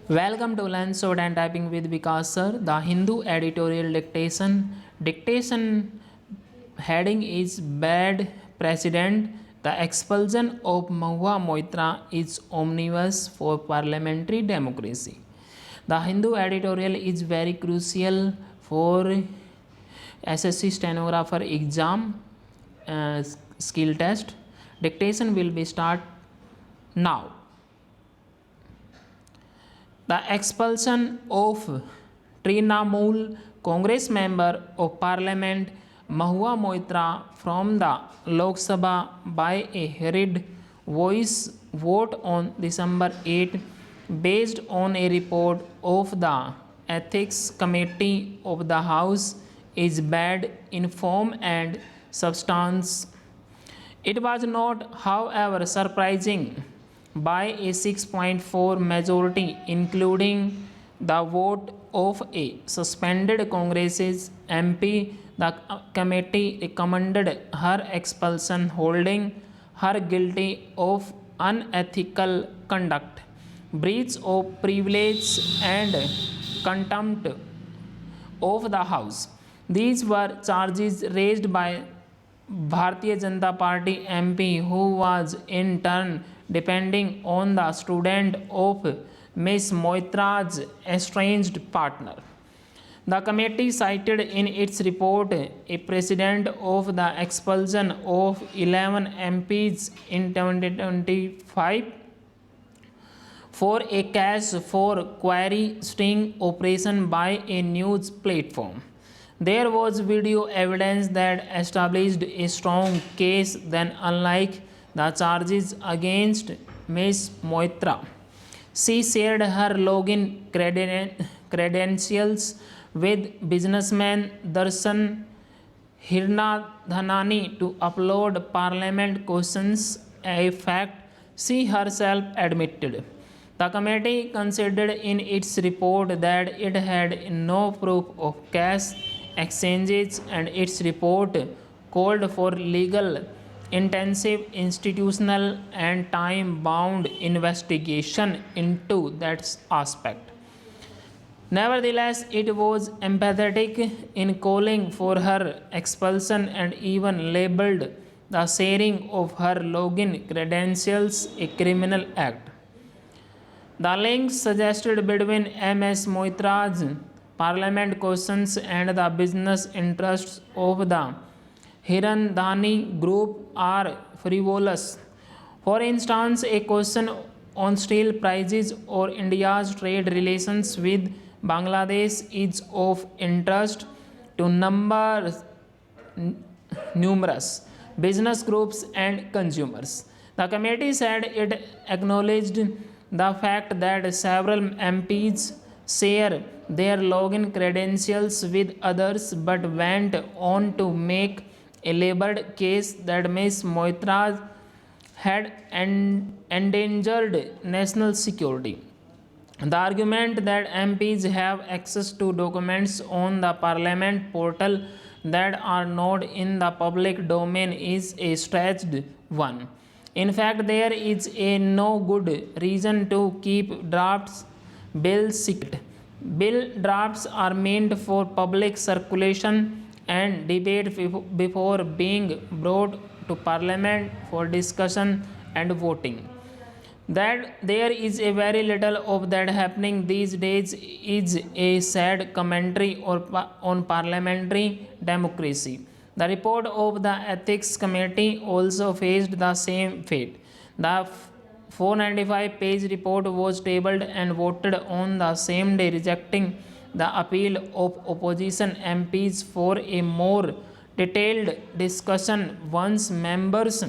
Welcome to Learn Sword and Typing with Vikas sir. The Hindu editorial dictation heading is Bad Precedent. The expulsion of Mahua Moitra is omnibus for parliamentary democracy. The Hindu editorial is very crucial for SSC stenographer exam skill test. Dictation will be start now. The expulsion of Trinamool Congress member of Parliament Mahua Moitra from the Lok Sabha by a hurried voice vote on December 8 based on a report of the Ethics Committee of the House is bad in form and substance. It was not, however, surprising by a 6.4 majority, including the vote of a suspended Congress's MP. The committee recommended her expulsion, holding her guilty of unethical conduct, breach of privilege, and contempt of the House. These were charges raised by Bharatiya Janata Party MP who was in turn depending on the student of Ms. Moitra's estranged partner. The committee cited in its report a precedent of the expulsion of 11 MPs in 2025 for a cash for query sting operation by a news platform. There was video evidence that established a strong case. Then, unlike the charges against Ms. Moitra, she shared her login credentials with businessman Darshan Hirnadhanani to upload parliament questions, a fact she herself admitted. The committee considered in its report that it had no proof of cash exchanges, and its report called for legal, intensive, institutional, and time bound investigation into that aspect. Nevertheless, it was empathetic in calling for her expulsion and even labeled the sharing of her login credentials a criminal act. The links suggested between MS Moitra's parliament questions and the business interests of the Hirandhani group are frivolous. For instance, a question on steel prices or India's trade relations with Bangladesh is of interest to numerous business groups and consumers. The committee said it acknowledged the fact that several MPs share their login credentials with others but went on to make a labeled case that Ms. Moitra had endangered national security. The argument that MPs have access to documents on the Parliament portal that are not in the public domain is a stretched one. In fact, there is a no good reason to keep bills secret. Bill drafts are meant for public circulation and debate before being brought to Parliament for discussion and voting. That there is a very little of that happening these days is a sad commentary on parliamentary democracy. The report of the Ethics Committee also faced the same fate. The 495-page report was tabled and voted on the same day, rejecting the appeal of opposition MPs for a more detailed discussion once members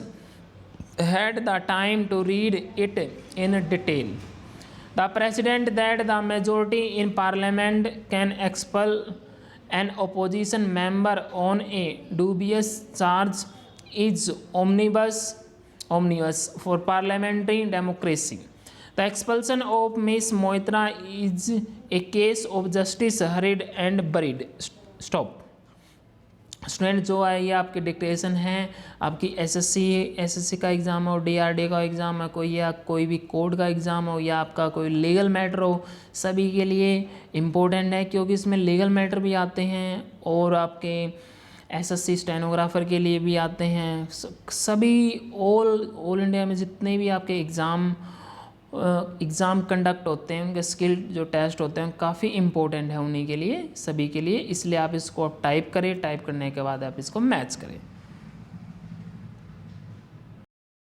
had the time to read it in detail. The precedent that the majority in parliament can expel an opposition member on a dubious charge is omnibus for parliamentary democracy. The expulsion of Ms. Moitra is a case of justice hurried and buried. Stop. Student जो है ये आपके dictation है, आपकी SSC का exam हो, DRD का exam है कोई, या कोई भी कोड का एग्ज़ाम हो, या आपका कोई लीगल मैटर हो, सभी के लिए इम्पोर्टेंट है, क्योंकि इसमें लीगल मैटर भी आते हैं और आपके एसएससी स्टेनोग्राफर के लिए भी आते हैं। सभी ऑल इंडिया में जितने भी आपके एग्ज़ाम कंडक्ट होते हैं, उनके स्किल जो टेस्ट होते हैं काफ़ी इंपॉर्टेंट है उन्हीं के लिए, सभी के लिए। इसलिए आप इसको टाइप करें, टाइप करने के बाद आप इसको मैच करें।